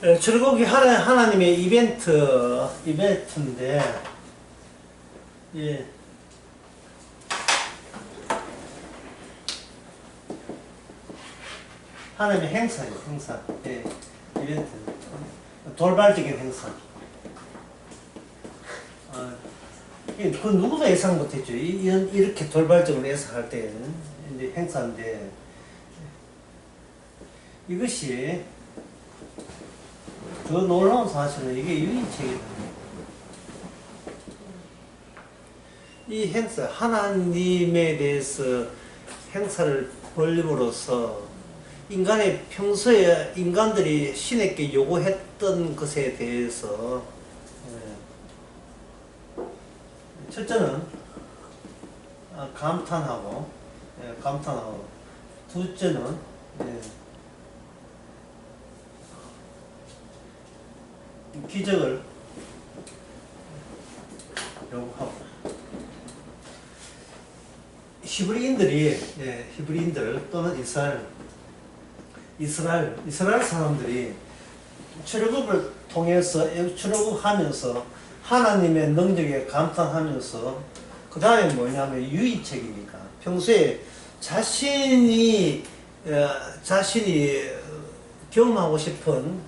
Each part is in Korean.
출애굽이 하나님의 이벤트인데, 예. 하나님의 행사예요, 행사. 예. 이벤트. 돌발적인 행사. 그 누구도 예상 못했죠. 이렇게 돌발적으로 예상할 때는 이제 행사인데, 이것이 더 놀라운 사실은 이게 유인책이다. 이 행사, 하나님에 대해서 행사를 벌림으로써 인간의 평소에 인간들이 신에게 요구했던 것에 대해서 첫째는 감탄하고, 둘째는 기적을 요구하고. 히브리인들 또는 이스라엘 사람들이 출애굽을 통해서 출애굽하면서 하나님의 능력에 감탄하면서, 그 다음에 뭐냐면 유의책이니까 평소에 자신이 경험하고 싶은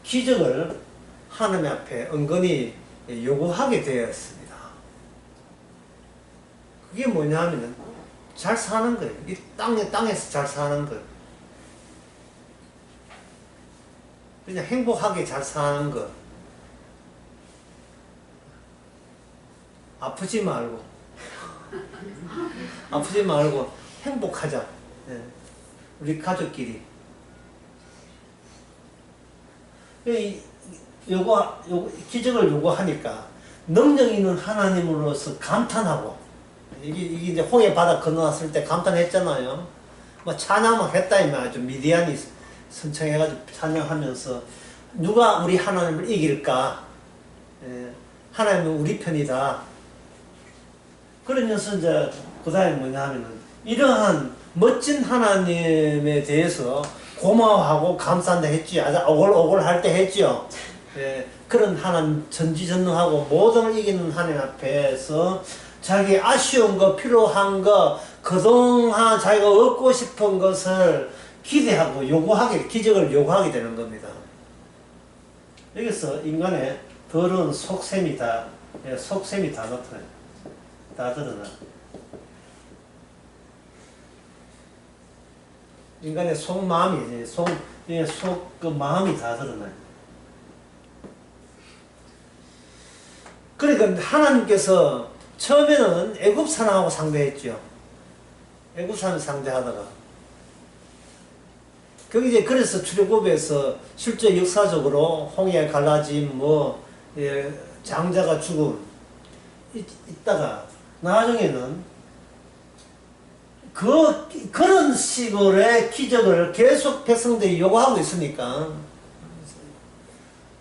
기적을 하나님 앞에 은근히 요구하게 되었습니다. 그게 뭐냐면 잘 사는 거예요. 이 땅에서 잘 사는 거예요. 그냥 행복하게 잘 사는 거. 아프지 말고 행복하자. 예. 우리 가족끼리. 기적을 요구하니까 능력 있는 하나님으로서 감탄하고, 이게 이제 홍해 바다 건너왔을 때 감탄했잖아요. 뭐 찬양만 했다 이 말이죠. 미디안이 선창해가지고 찬양하면서 누가 우리 하나님을 이길까? 하나님은 우리 편이다. 그러면서 이제 그 다음에 뭐냐 하면은 이러한 멋진 하나님에 대해서 고마워하고 감사한다 했지. 아주 오글오글 할 때 했죠. 그런 하나님 전지전능하고 모든 걸 이기는 하나님 앞에서 자기 아쉬운 거, 필요한 거, 그동안 자기가 얻고 싶은 것을 기대하고 기적을 요구하게 되는 겁니다. 여기서 인간의 더러운 속셈이 다 나타나요. 다 드러나. 인간의 속마음이, 그 마음이 다 드러나요. 그러니까 하나님께서 처음에는 애굽산하고 상대했죠. 애굽산을 상대하다가. 이제 그래서 출애굽에서 실제 역사적으로 홍해 갈라짐, 장자가 죽음, 있다가, 나중에는 그런 식으로의 기적을 계속 백성들이 요구하고 있으니까,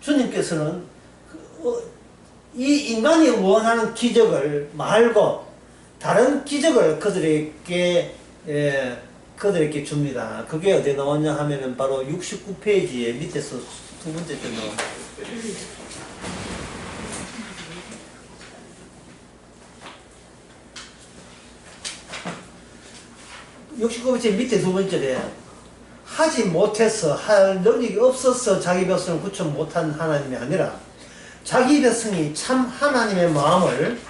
주님께서는 이 인간이 원하는 기적을 말고 다른 기적을 그들에게 줍니다. 그게 어디에 나왔냐 하면은 바로 69페이지에 밑에서 두 번째 줄 나옵니다. 69페이지 밑에 두 번째래. 하지 못해서, 할 능력이 없어서 자기 백성을 구출 못한 하나님이 아니라 자기 백성이 참 하나님의 마음을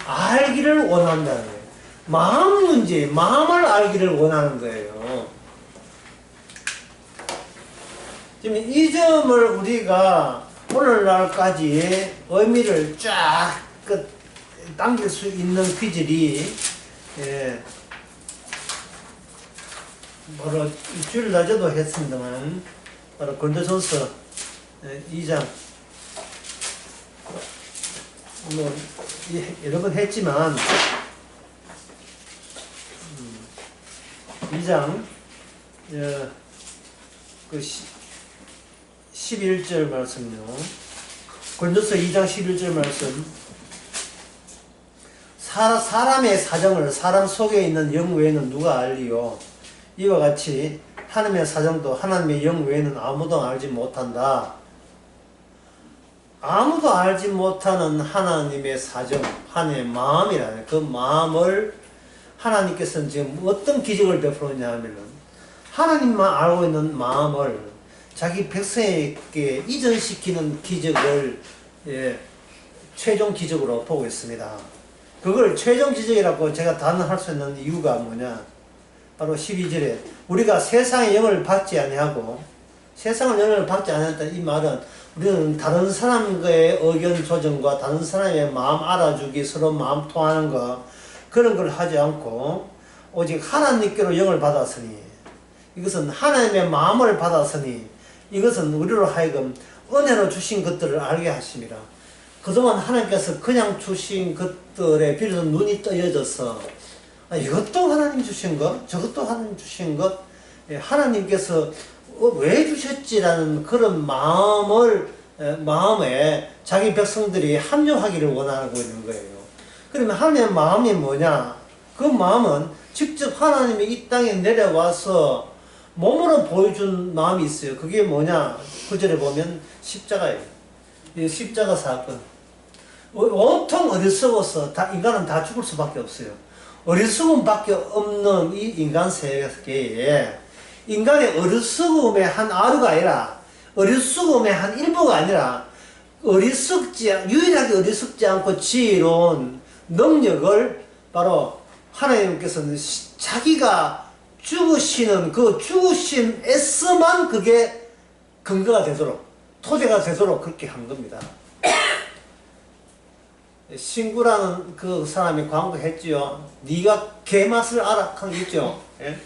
알기를 원한다는 거예요. 마음 문제, 마음을 알기를 원하는 거예요. 지금 이 점을 우리가 오늘날까지의 의미를 쫙 당길 수 있는 귀절이, 바로 주일 낮에도 했습니다만, 바로 고린도전서 2장, 여러 번 했지만, 2장, 11절 말씀요. 고린도서 2장 11절 말씀. 사람의 사정을 사람 속에 있는 영 외에는 누가 알리요? 이와 같이 하나님의 사정도 하나님의 영 외에는 아무도 알지 못한다. 아무도 알지 못하는 하나님의 사정, 하나님의 마음이라는 그 마음을 하나님께서는 지금 어떤 기적을 베풀었냐 하면은 하나님만 알고 있는 마음을 자기 백성에게 이전시키는 기적을 최종 기적으로 보고 있습니다. 그걸 최종 기적이라고 제가 단언할 수 있는 이유가 뭐냐? 바로 12절에 우리가 세상의 영을 받지 아니하고 세상의 영을 받지 않았다. 이 말은 우리는 다른 사람의 의견 조정과 다른 사람의 마음 알아주기, 서로 마음 통하는 거 그런 걸 하지 않고 오직 하나님께로 영을 받았으니 이것은 하나님의 마음을 받았으니 이것은 우리로 하여금 은혜로 주신 것들을 알게 하심이라. 그동안 하나님께서 그냥 주신 것들에 비로소 눈이 떠여져서 이것도 하나님 주신 것, 저것도 하나님 주신 것, 하나님께서 왜 주셨지라는 그런 마음에 자기 백성들이 합류하기를 원하고 있는 거예요. 그러면 하나님의 마음이 뭐냐? 그 마음은 직접 하나님이 이 땅에 내려와서 몸으로 보여준 마음이 있어요. 그게 뭐냐? 9절에 보면 십자가예요. 이 십자가 사건. 온통 어리석어서 인간은 다 죽을 수밖에 없어요. 어리석음밖에 없는 이 인간 세계에 인간의 어리석음의 한 아루가 아니라 어리석음의 한 일부가 아니라 유일하게 어리석지 않고 지혜로운 능력을 바로 하나님께서는 자기가 죽으시는 그 죽으심에서만 그게 근거가 되도록 토대가 되도록 그렇게 한 겁니다. 신구라는 그 사람이 광고했지요. 네가 개맛을 알아 한 게 있죠. 예?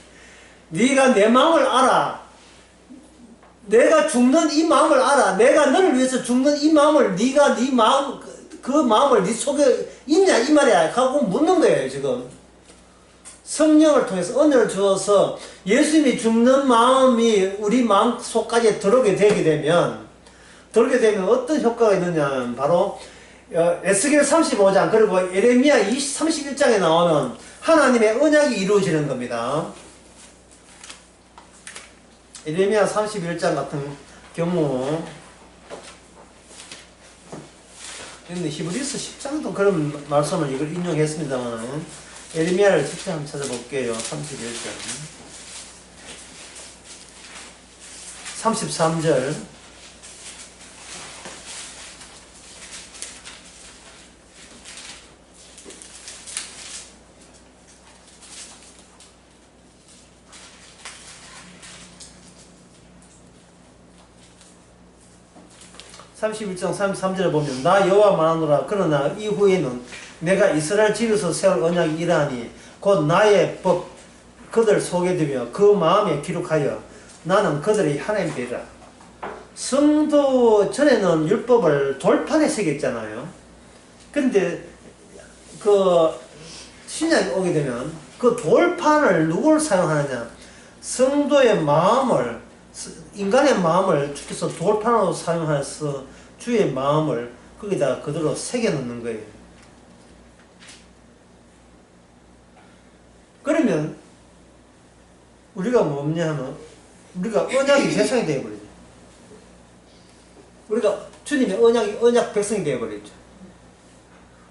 네가 내 마음을 알아. 내가 죽는 이 마음을 알아. 내가 너를 위해서 죽는 이 마음을 네가 네 마음 그 마음을 네 속에 있냐 이 말이야. 하고 묻는 거예요 지금. 성령을 통해서 은혜를 주어서 예수님이 죽는 마음이 우리 마음 속까지 들어오게 되면 어떤 효과가 있느냐면 바로 에스겔 35장 그리고 예레미야 31장에 나오는 하나님의 언약이 이루어지는 겁니다. 예레미야 31장 같은 경우 히브리서 10장도 그런 말씀을 이걸 인용했습니다만 예레미야를 직접 한번 찾아볼게요. 31장 33절 31장 33절에 보면 나 여호와 말하노라. 그러나 이후에는 내가 이스라엘 집에서 세울 언약이 이러하니 곧 나의 법 그들 속에 두며 그 마음에 기록하여 나는 그들의 하나님 되리라. 성도 전에는 율법을 돌판에 새겼잖아요. 근데 그 신약이 오게 되면 그 돌판을 누구를 사용하느냐? 성도의 마음을 인간의 마음을 주께서 돌판으로 사용해서 주의 마음을 거기다 그대로 새겨놓는 거예요. 그러면 우리가 뭐냐 하면 우리가 언약이 대상이 되어버리죠. 우리가 주님의 언약 백성이 되어버렸죠.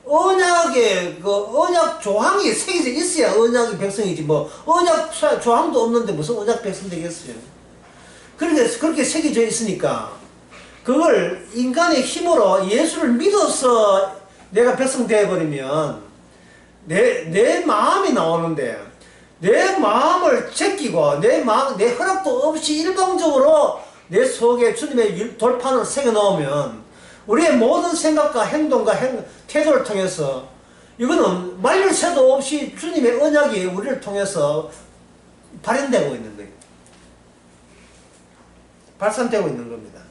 언약의 언약 조항이 새겨져 있어야 언약의 백성이지 뭐 언약 조항도 없는데 무슨 언약 백성 되겠어요. 그렇게 새겨져 있으니까 그걸 인간의 힘으로 예수를 믿어서 내가 백성 되어버리면 내 마음이 나오는데 내 마음을 제끼고 내 허락도 없이 일방적으로 내 속에 주님의 돌판을 새겨놓으면 우리의 모든 생각과 행동과 태도를 통해서 이거는 말릴 새도 없이 주님의 언약이 우리를 통해서 발현되고 있는 거예요. 발산되고 있는 겁니다.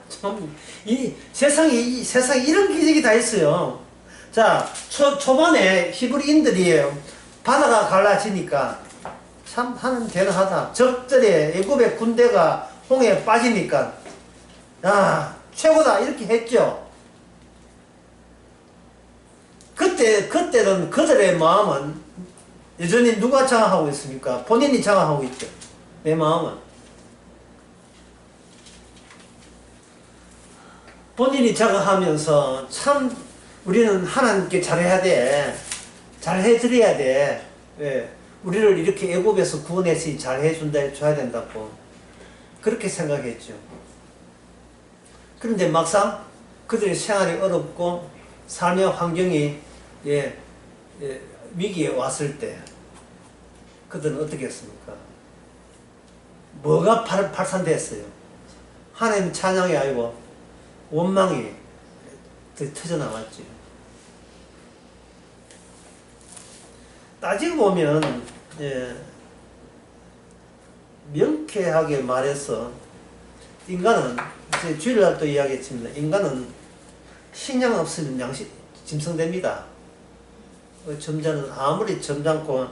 참, 이 세상에 이런 기적이 다 있어요. 자, 초반에 히브리인들이 바다가 갈라지니까 참 하는 대단하다. 적들의 애굽의 군대가 홍해에 빠지니까 최고다 이렇게 했죠. 그때는 그들의 마음은 여전히 누가 장악하고 있습니까? 본인이 장악하고 있죠. 내 마음은. 본인이 장악하면서 참 우리는 하나님께 잘해야 돼. 잘해드려야 돼. 왜? 우리를 이렇게 애굽에서 구원해서 잘해준다, 해줘야 된다고. 그렇게 생각했죠. 그런데 막상 그들의 생활이 어렵고 삶의 환경이 위기에 왔을 때 그들은 어떻게 했습니까? 뭐가 발산됐어요? 하나님 찬양이 아니고 원망이 터져나왔지. 따지고 보면 명쾌하게 말해서 인간은 이제 주일날도 이야기했습니다. 인간은 신앙 없으면 양식 짐승됩니다. 점잖은 아무리 점잖고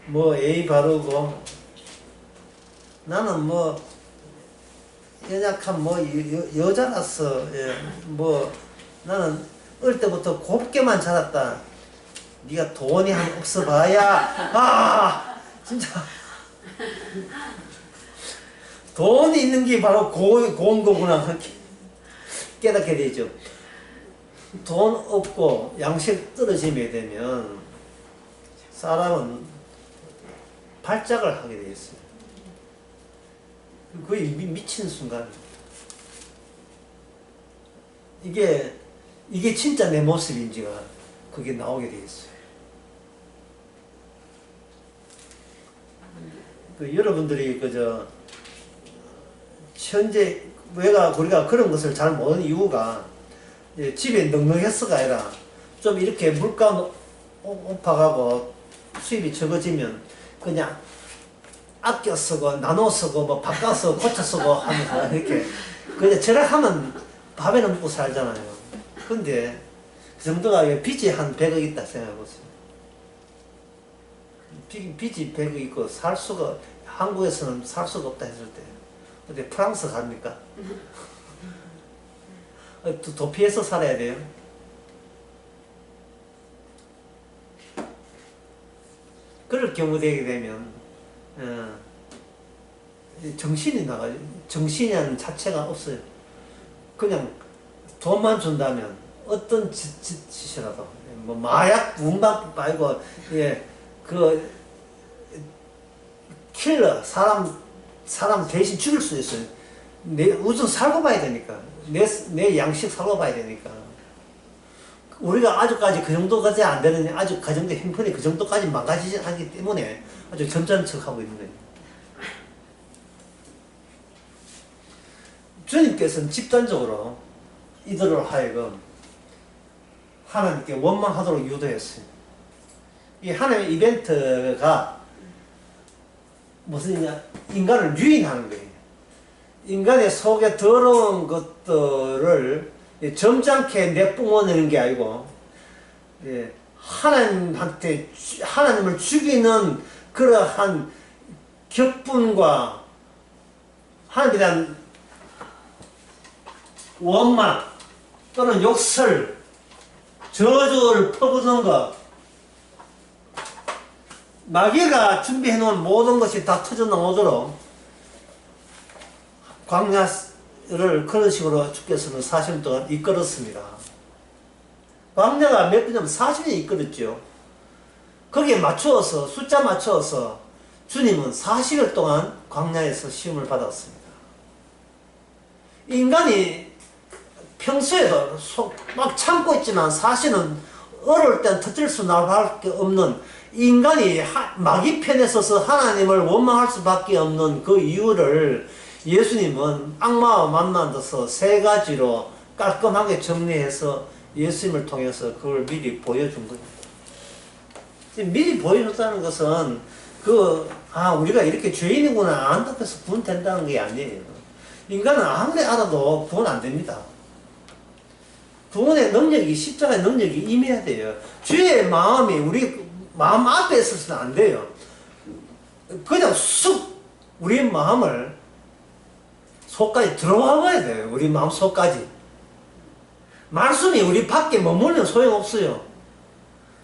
뭐 예의 바르고 나는 뭐 연약한 뭐 여자라서 뭐 나는 어릴 때부터 곱게만 자랐다. 네가 돈이 한 없어 봐야 진짜 돈이 있는 게 바로 고운 거구나 깨닫게 되죠. 돈 없고 양식 떨어지게 되면 사람은 발작을 하게 돼 있어요. 거의 미친 순간. 이게 진짜 내 모습인지가 그게 나오게 돼 있어요. 여러분들이 현재 우리가 그런 것을 잘 모르는 이유가 집에 넉넉해서가 아니라 좀 이렇게 물가 높아가고 수입이 적어지면 그냥 아껴 쓰고 나눠 쓰고 뭐 바꿔 쓰고 고쳐 쓰고 하면서 이렇게 그냥 절약하면 밥에는 먹고 살잖아요. 근데 그 정도가 빚이 한 100억 있다 생각해보세요. 빚이 100억 있고 한국에서는 살 수가 없다 했을 때 근데 프랑스 갑니까? 도피해서 살아야 돼요. 그럴 경우 되게 되면 정신이 나가요. 정신이라는 자체가 없어요. 그냥 돈만 준다면 어떤 짓이라도 뭐 마약 운반 말고 그 킬러 사람 대신 죽일 수 있어요. 우선 살고 봐야 되니까 내 양식 살고 봐야 되니까 우리가 아직까지 그 정도까지 안 되는 아주 그 정도 형편이 그 정도까지 망가지지 않기 때문에 아주 점잖은 척하고 있는 거예요. 주님께서는 집단적으로 이들을 하여금 하나님께 원망하도록 유도했어요. 이 하나님의 이벤트가 무슨 인간을 유인하는 거예요. 인간의 속에 더러운 것들을 점잖게 내뿜어내는 게 아니고 하나님을 죽이는 그러한 격분과 하나님에 대한 원망 또는 욕설, 저주를 퍼부는 것, 마귀가 준비해놓은 모든 것이 다 터져나오도록 광야를 그런 식으로 주께서는 40년 동안 이끌었습니다. 광야가 몇 년이면 40년 이끌었죠. 거기에 맞추어서 숫자 맞추어서 주님은 40일 동안 광야에서 시험을 받았습니다. 인간이 평소에도 막 참고 있지만 사실은 어려울 땐 터질 수밖에 없는 인간이 마귀 편에 서서 하나님을 원망할 수밖에 없는 그 이유를 예수님은 악마와 만나서 3가지로 깔끔하게 정리해서 예수님을 통해서 그걸 미리 보여준 거예요. 미리 보여줬다는 것은 우리가 이렇게 죄인이구나 안답해서 구원된다는 게 아니에요. 인간은 아무리 알아도 구원 안 됩니다. 구원의 능력이 십자가의 능력이 임해야 돼요. 주의 마음이 우리 마음 앞에 있어서는 안 돼요. 그냥 쑥 우리 마음을 속까지 들어와 봐야 돼요. 우리 마음 속까지. 말씀이 우리 밖에 머물면 소용없어요.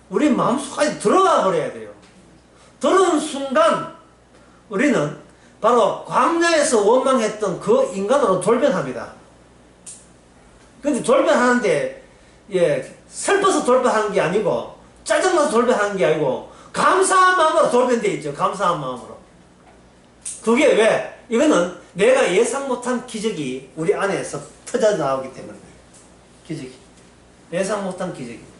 우리 마음 속까지 들어가 버려야 돼요. 들어온 순간 우리는 바로 광야에서 원망했던 그 인간으로 돌변합니다. 근데 돌변하는데 슬퍼서 돌변하는 게 아니고 짜증나서 돌변하는 게 아니고 감사한 마음으로 돌변되어 있죠. 감사한 마음으로. 그게 왜? 이거는 내가 예상 못한 기적이 우리 안에서 터져 나오기 때문에 기적이. 예상 못한 기적이.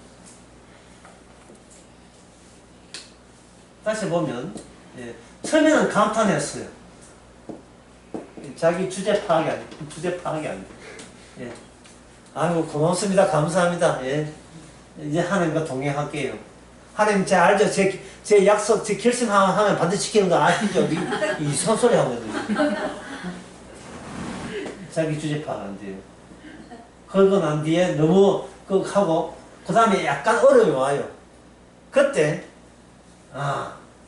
다시 보면 처음에는 감탄했어요. 자기 주제 파악이 안 돼. 아이고 고맙습니다. 감사합니다. 이제 하나님과 동행할게요. 하나님 제 알죠? 제 약속, 제 결심하면 반드시 지키는 거 아시죠? 이상한 소리 하거든요. 자기 주제 파악 안 돼요. 그러고 난 뒤에 너무 하고 그 다음에 약간 어려움이 와요. 그때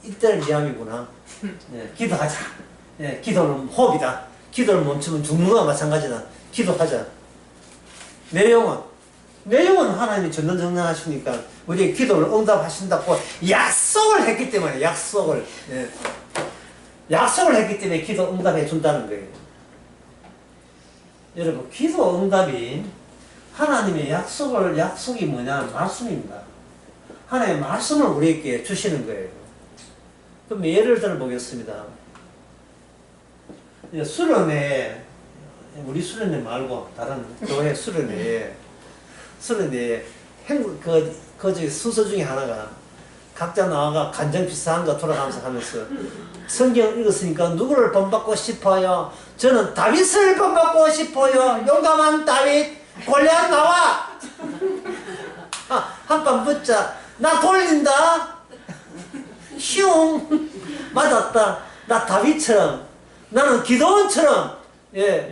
이때를 위함이구나. 기도하자. 기도는 호흡이다. 기도를 멈추면 죽는 거와 마찬가지다. 기도하자. 내용은 하나님이 전전긍긍하시니까 우리의 기도를 응답하신다고 약속을 했기 때문에 약속을 했기 때문에 기도 응답해 준다는 거예요. 여러분 기도 응답이 하나님의 약속이 뭐냐? 말씀입니다. 하나님의 말씀을 우리에게 주시는 거예요. 그럼 예를 들어 보겠습니다. 수련회, 우리 수련회 말고 다른 교회 수련회 순서 중에 하나가 각자 나와가 간장 비싼 거 돌아가면서 하면서 성경 읽었으니까 누구를 본받고 싶어요? 저는 다윗을 본받고 싶어요. 용감한 다윗, 골리앗 나와! 한 판 붙자. 나 돌린다. 슝 맞았다. 나 다윗처럼, 나는 기도원처럼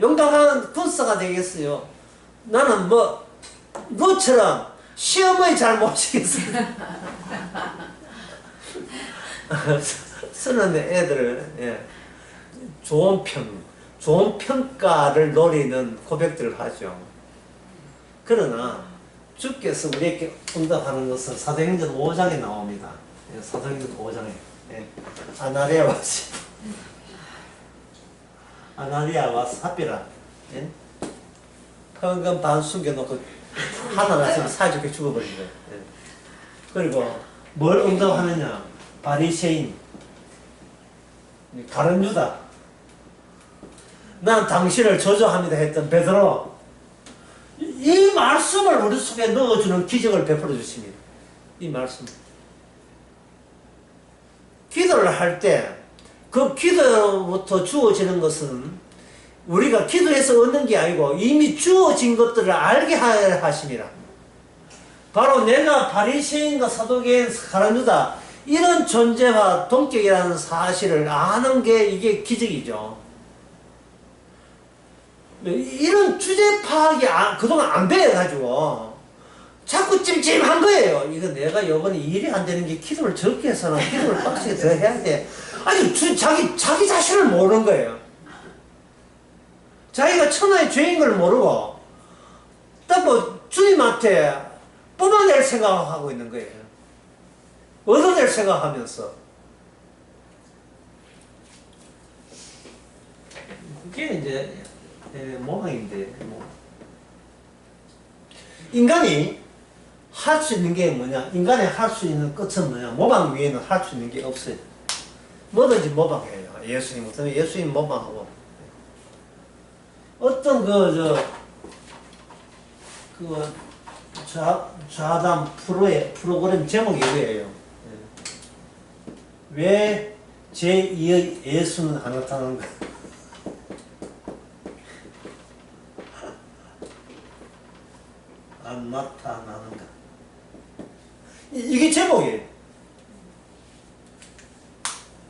용감한 군사가 되겠어요. 나는 너처럼 시험을 잘 못 치겠어요. 쓰는 애들은 좋은 평가를 노리는 고백들을 하죠. 그러나 주께서 우리에게 응답하는 것은 사도행전 5장에 나옵니다. 사도행전 5장에 아나니아와 삽비라 헌금 반 숨겨놓고 하나가 있으면 사이좋게 죽어버린 거예요. 그리고 뭘 응답하느냐? 바리새인, 가룟 유다, 난 당신을 저주합니다 했던 베드로, 이 말씀을 우리 속에 넣어주는 기적을 베풀어 주십니다. 이 말씀. 기도를 할 때 그 기도로부터 주어지는 것은 우리가 기도해서 얻는 게 아니고 이미 주어진 것들을 알게 하십니다. 바로 내가 바리새인과 사두개인, 가룟 유다 이런 존재와 동격이라는 사실을 아는 게 이게 기적이죠. 이런 주제 파악이 그동안 안 돼가지고 자꾸 찜찜한 거예요. 이거 내가 이번에 일이 안 되는 게 기도를 적게 해서는 기도를 빡세게 더 해야 돼. 아니 자기 자신을 모르는 거예요. 자기가 천하의 죄인 걸 모르고 또 주님한테 뽑아낼 생각하고 있는 거예요. 얻어낼 생각하면서. 그게 이제 모방인데 인간이 할 수 있는 게 뭐냐? 인간이 할 수 있는 끝은 뭐냐? 모방 위에는 할 수 있는 게 없어요. 뭐든지 모방해요. 예수님 모방하고. 어떤 좌담 프로그램 제목이 이거예요. 왜 제2의 예수는 안 나타나는가? 안 나타나는가? 이게 제목이에요.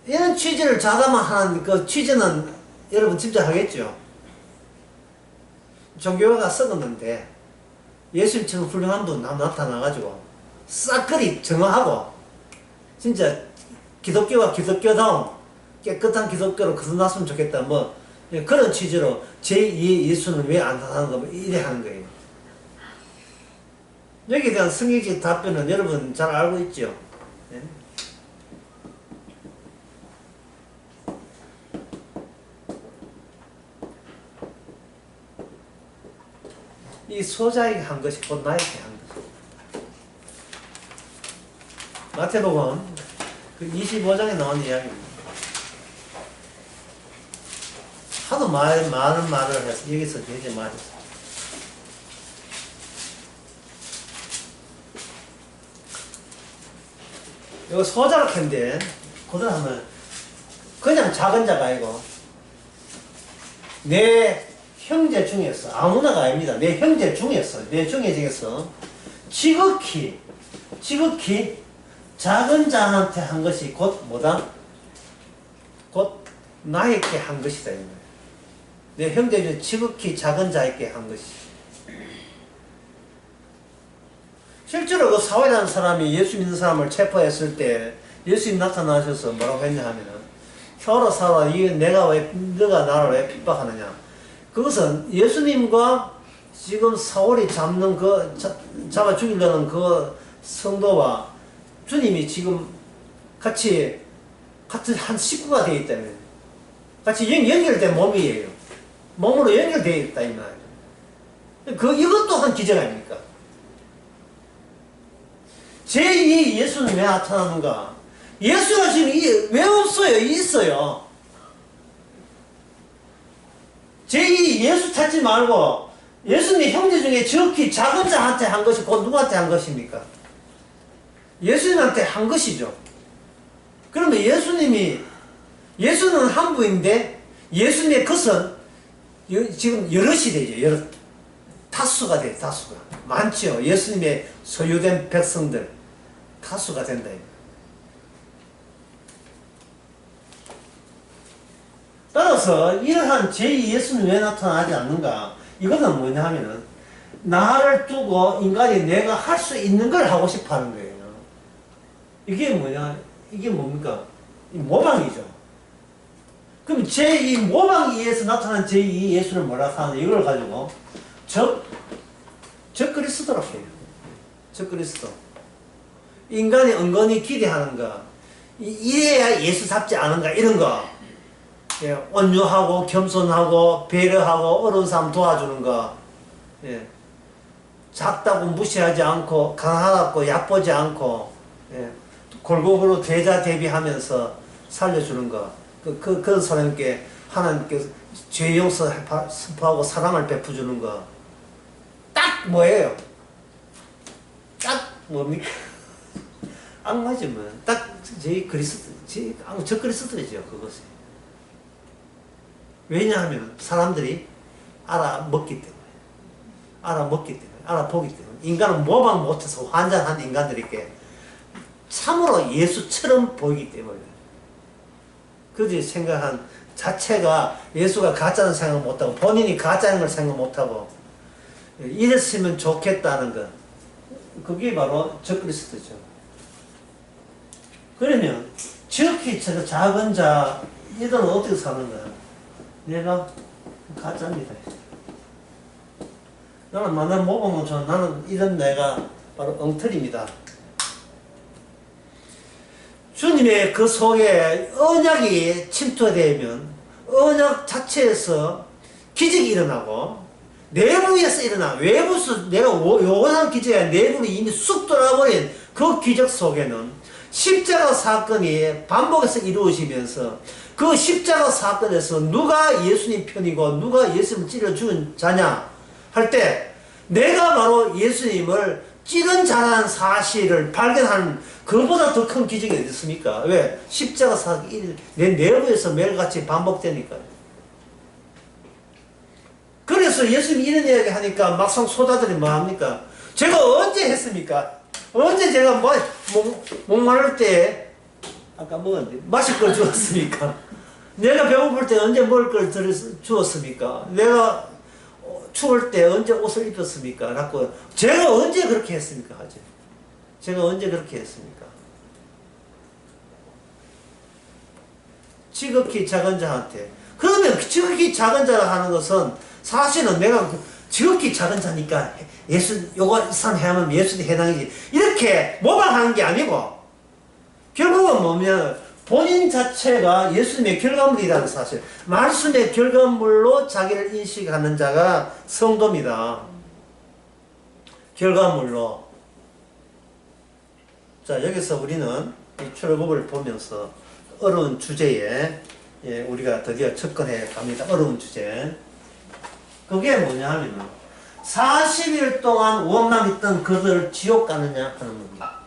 이런 취지를 자담한 그 취지는 여러분 짐작하겠죠? 종교가 썩었는데 예수님처럼 훌륭한 분 나타나가지고 싹그리 정화하고 진짜 기독교가 기독교다운 깨끗한 기독교로 거듭났으면 좋겠다 그런 취지로 제2의 예수는 왜 안 나타나는가 이래 하는 거예요. 여기에 대한 성경적 답변은 여러분 잘 알고 있죠? 이 소자에게 한 것이 곧 나에게 한 것이다. 마태복음 그 25장에 나온 이야기입니다. 하도 많은 말을 해서 여기서 되게 말했어. 이거 소자로 캔데 그대로 하면 그냥 작은 자가 아니고 내 형제 중에서 아무나가 아닙니다. 내 형제 중에서 내 중에서 지극히 작은 자한테 한 것이 곧 뭐다? 곧 나에게 한 것이다. 내 형제 중에 지극히 작은 자에게 한 것이. 실제로 그 사회라는 사람이 예수 믿는 사람을 체포했을 때 예수님 나타나셔서 뭐라고 했냐 하면은 혀로 살아 너가 나를 왜 핍박하느냐. 그것은 예수님과 지금 사울이 잡는 잡아 죽이려는 그 성도와 주님이 지금 같은 한 식구가 되어 있다면 같이 연결된 몸이에요. 몸으로 연결되어 있다 이 말이에요. 이것도 한 기적 아닙니까? 제2 예수는 왜 나타나는가? 예수가 지금 왜 없어요? 있어요. 제2 예수 찾지 말고 예수님 형제 중에 지극히 작은 자한테 한 것이 곧 누구한테 한 것입니까? 예수님한테 한 것이죠. 그러면 예수는 한 분인데 예수님의 것은 지금 여럿이 되죠. 다수가 돼요. 다수가. 많죠. 예수님의 소유된 백성들 다수가 된다. 따라서 이러한 제2 예수는 왜 나타나지 않는가? 이것은 뭐냐 하면은 나를 두고 인간이 내가 할 수 있는 걸 하고 싶어 하는 거예요. 이게 뭐냐? 이게 뭡니까? 이 모방이죠. 그럼 제2 모방에 의해서 나타난 제2 예수를 뭐라 하느냐? 이걸 가지고 적그리스도라고 해요. 적그리스도. 인간이 은근히 기대하는 거. 이래야 예수답지 않은가? 이런 거. 예, 온유하고 겸손하고 배려하고 어려운 사람 도와주는 거. 예. 작다고 무시하지 않고 강하다고 얕보지 않고 예. 골고루 대자대비하면서 살려주는 거. 그런 사람께 하나님께 죄 용서 선포하고 사랑을 베풀어주는 거. 딱 뭐예요? 딱 뭡니까? 악마지만 딱 저 그리스도죠. 그것이. 왜냐하면 사람들이 알아보기 때문에 알아보기 때문에 인간은 모방 못해서 환장한 인간들에게 참으로 예수처럼 보이기 때문에 그들이 생각한 자체가 예수가 가짜는 생각 못하고 본인이 가짜인 걸 생각 못하고 이랬으면 좋겠다는 것 그게 바로 적그리스도죠. 그러면 지극히 작은 자 이들은 어떻게 사는 거야? 내가 가짜입니다. 나는 만날 모범은 나는 이런 내가 바로 엉터리입니다. 주님의 그 속에 언약이 침투되면 언약 자체에서 기적이 일어나고 내부에서 일어나 외부에서 내가 요구하는 기적이 아니라 내부로 이미 쑥 돌아버린 그 기적 속에는 십자가 사건이 반복해서 이루어지면서 그 십자가 사건에서 누가 예수님 편이고 누가 예수님을 찔러 죽은 자냐 할 때 내가 바로 예수님을 찌른 자라는 사실을 발견하는 그보다 더 큰 기적이 어디 있습니까? 왜? 십자가 사건이 내 내부에서 매일같이 반복되니까요. 그래서 예수님이 이런 이야기 하니까 막상 소자들이 뭐합니까? 제가 언제 했습니까? 언제 제가 목마를 때 아까 먹었는데 마실 걸 주었습니까? 내가 배고플 때 언제 먹을 걸 주었습니까? 내가 추울 때 언제 옷을 입혔습니까? 라고 제가 언제 그렇게 했습니까? 하죠. 제가 언제 그렇게 했습니까? 지극히 작은 자한테. 그러면 지극히 작은 자라 하는 것은 사실은 내가 지극히 작은 자니까 예수 요거 산 해하면 예수님 해당이지 이렇게 모방하는 게 아니고 결국은 뭐냐면 본인 자체가 예수님의 결과물이라는 사실 말씀의 결과물로 자기를 인식하는 자가 성도입니다. 결과물로 자 여기서 우리는 이 출애굽을 보면서 어려운 주제에 예, 우리가 드디어 접근해 갑니다. 어려운 주제. 그게 뭐냐 하면은 40일 동안 원망했던 그들을 지옥 가느냐 하는 겁니다.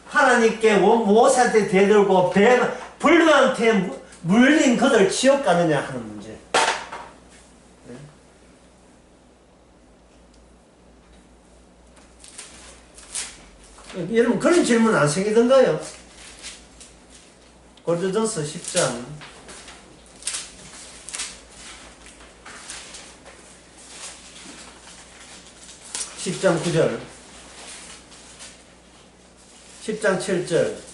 하나님께 모세한테 대들고 불뱀한테 물린 그들 지옥 가느냐 하는 문제. 여러분 그런 질문 안 생기던가요? 고린도전서 10장 9절 10장 7절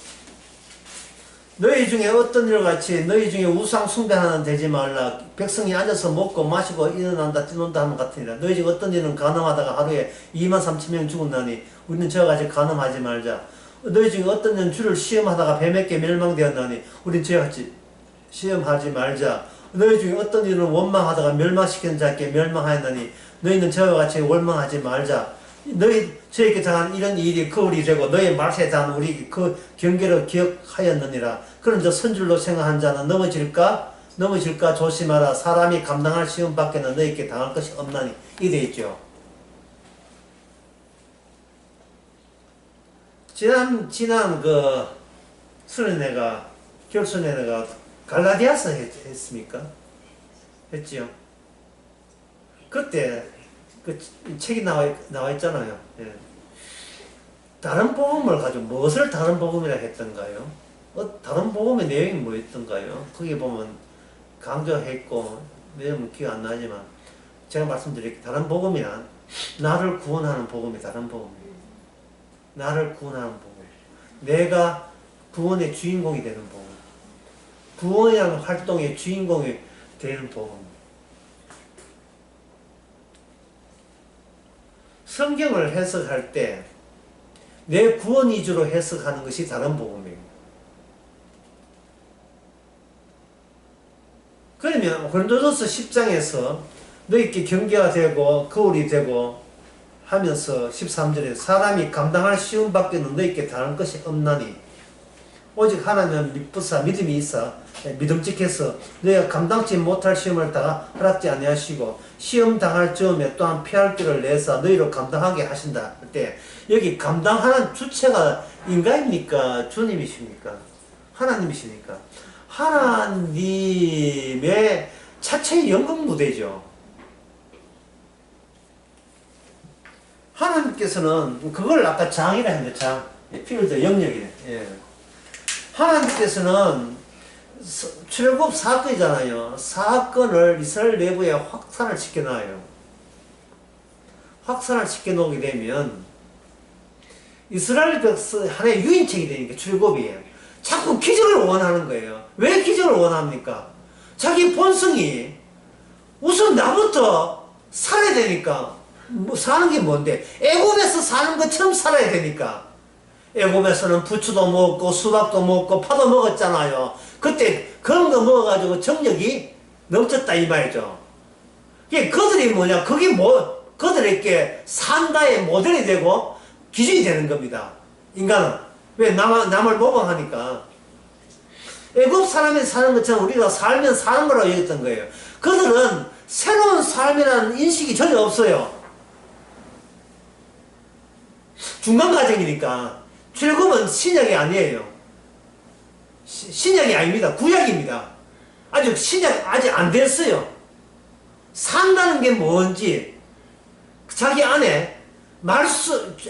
너희 중에 어떤 일과 같이 너희 중에 우상 숭배하는 되지 말라. 백성이 앉아서 먹고 마시고 일어난다 뛰논다 하는 것 같으니라. 너희 중에 어떤 일은 간음하다가 하루에 23,000명 죽었나니 우리는 저와 같이 간음하지 말자. 너희 중에 어떤 일은 주를 시험하다가 뱀에게 멸망되었나니 우리는 저와 같이 시험하지 말자. 너희 중에 어떤 일은 원망하다가 멸망시키는 자께 멸망하였나니 너희는 저와 같이 원망하지 말자. 너희 저에게 당한 이런 일이 거울이 되고 너희 말세에 당한 우리 그 경계를 기억하였느니라. 그런 저 선줄로 생각한 자는 넘어질까 조심하라. 사람이 감당할 시험 밖에는 너희에게 당할 것이 없나니. 이 돼 있죠. 지난 그 수련회가 결수련회가 갈라디아서 했습니까? 했지요. 그때 그 책이 나와 있잖아요. 예. 다른 복음을 가지고 무엇을 다른 복음이라 했던가요? 다른 복음의 내용이 뭐였던가요? 거기 보면 강조했고 내용은 기억 안 나지만 제가 말씀드릴게요. 다른 복음이란 나를 구원하는 복음이 다른 복음이에요. 나를 구원하는 복음. 내가 구원의 주인공이 되는 복음. 구원이라는 활동의 주인공이 되는 복음. 성경을 해석할 때 내 구원 위주로 해석하는 것이 다른 복음이에요. 그러면 고린도전서 10장에서 너희께 경계가 되고 거울이 되고 하면서 13절에 사람이 감당할 시험 밖에는 너희께 다른 것이 없나니 오직 하나님은 믿음이 있어 믿음직해서 너희가 감당치 못할 시험을 허락지 아니하시고 시험 당할 즈음에 또한 피할 길을 내사 너희로 감당하게 하신다. 때 여기 감당하는 주체가 인간입니까? 주님이십니까? 하나님이십니까? 하나님의 자체의 영광 무대죠. 하나님께서는 그걸 아까 장이라 했는데 장 필드 영역이래. 예. 하나님께서는 출애굽 사건이잖아요. 사건을 이스라엘 내부에 확산을 시켜놔요. 확산을 시켜놓게 되면 이스라엘 백성 하나의 유인책이 되니까 출애굽이 자꾸 기적을 원하는 거예요. 왜 기적을 원합니까? 자기 본성이 우선 나부터 살아야 되니까. 사는 게 뭔데? 애굽에서 사는 것처럼 살아야 되니까. 애굽에서는 부추도 먹고 수박도 먹고 파도 먹었잖아요. 그때 그런 거 먹어가지고 정력이 넘쳤다 이 말이죠. 그들이 뭐냐? 그게 그들에게 산다의 모델이 되고 기준이 되는 겁니다. 인간은. 왜? 남을 모방하니까. 애굽 사람이 사는 것처럼 우리가 살면 사는 거라고 얘기했던 거예요. 그들은 새로운 삶이라는 인식이 전혀 없어요. 중간 과정이니까. 출애굽은 신약이 아니에요. 신약이 아닙니다. 구약입니다. 신약 아직 안 됐어요. 산다는 게 뭔지 자기 안에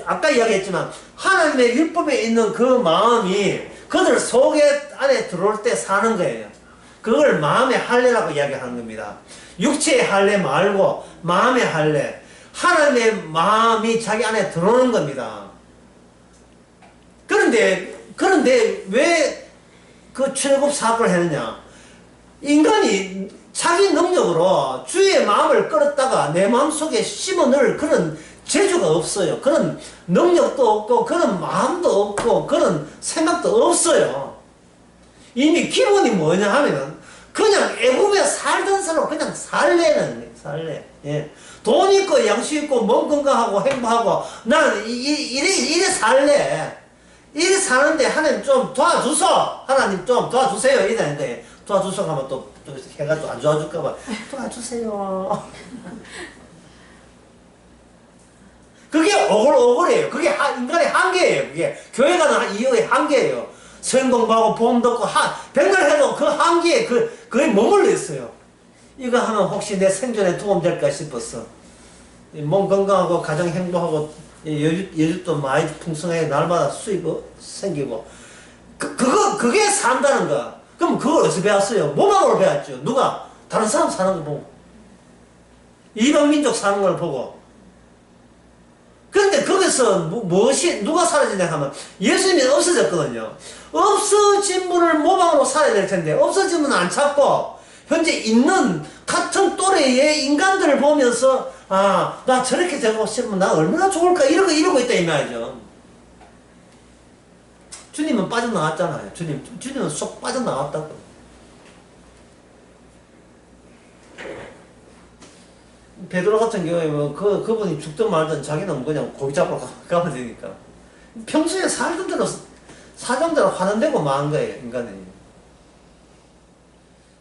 아까 이야기했지만 하나님의 율법에 있는 그 마음이 그들 속에 안에 들어올 때 사는 거예요. 그걸 마음의 할례라고 이야기하는 겁니다. 육체의 할례 말고 마음의 할례. 하나님의 마음이 자기 안에 들어오는 겁니다. 그런데 왜 그 출애굽 사건을 했느냐? 인간이 자기 능력으로 주의 마음을 끌었다가 내 마음속에 심어넣을 그런 재주가 없어요. 그런 능력도 없고 그런 마음도 없고 그런 생각도 없어요. 이미 기본이 뭐냐 하면은 그냥 애굽에 살던 사람 그냥 살래. 예. 돈 있고 양식 있고 몸 건강하고 행복하고 나는 이래 살래. 이래 사는데 하나님 좀 도와주소. 하나님 좀 도와주세요. 이러는 거예요. 도와주소 하면 또 해가지고 안 도와줄까봐 도와주세요. 그게 억울해요. 그게 인간의 한계예요. 그게 교회 가는 이유의 한계예요. 성 공부하고 보험 듣고 백날 해도 그 한계에 그에 머물러 있어요. 이거 하면 혹시 내 생존에 도움될까 싶어서 몸 건강하고 가정 행복하고 여윳도 많이 풍성하게 날마다 수입 생기고 그게 산다는 거. 그럼 그걸 어디서 배웠어요? 몸하고 배웠죠. 누가? 다른 사람 사는 거 보고 이방민족 사는 걸 보고. 그런데 거기서 무엇이 누가 사라지냐 하면 예수님이 없어졌거든요. 없어진 분을 모방으로 살아야 될 텐데 없어진 분은 안 찾고 현재 있는 같은 또래의 인간들을 보면서 나 저렇게 되고 싶으면 나 얼마나 좋을까 이러고 있다 이 말이죠. 주님은 빠져나왔잖아요. 주님은 쏙 빠져나왔다고. 베드로 같은 경우에 그분이 죽든 말든 자기는 그냥 고기 잡으러 가면 되니까. 평소에 살던 대로 화난대고 마는 거예요, 인간이.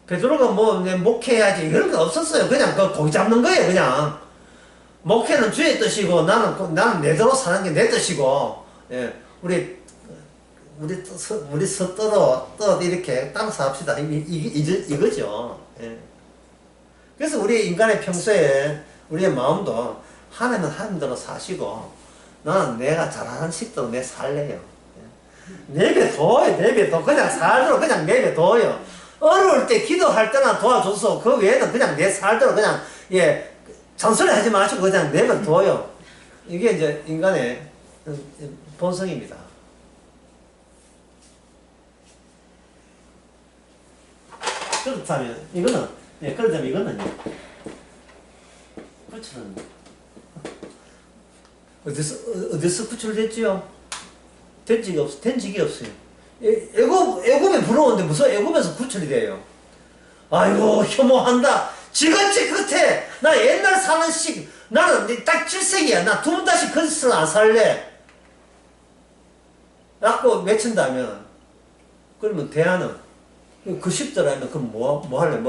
베드로가 내 목회해야지 이런 거 없었어요. 그냥 고기 잡는 거예요, 그냥. 목회는 주의 뜻이고 나는 내대로 사는 게 내 뜻이고, 예, 우리 서떠러 이렇게 따라서 합시다. 이거죠. 예. 그래서 우리 인간의 평소에 우리의 마음도 하나님은 하나님대로 사시고 나는 내가 잘하는 식대로 내 살래요. 내배둬요. 그냥 살대로 그냥 내배둬요. 어려울 때 기도할 때나 도와줘서 그 외에는 그냥 내 살대로 그냥 잔소리 하지 마시고 그냥 내배둬요. 이게 이제 인간의 본성입니다. 그렇다면 이거는요. 구출은 어디서 구출됐지요? 된 적이 없어요. 애굽에 부러운데 무슨 애굽에서 구출이 돼요? 아이고 혐오한다. 지같이 끝에 나 옛날 사는 나는 딱 7세기야. 나 두 번 다시 그 짓을 안 살래. 라고 외친다면 그러면 대안은 그 쉽더라면 그럼 뭐 할래?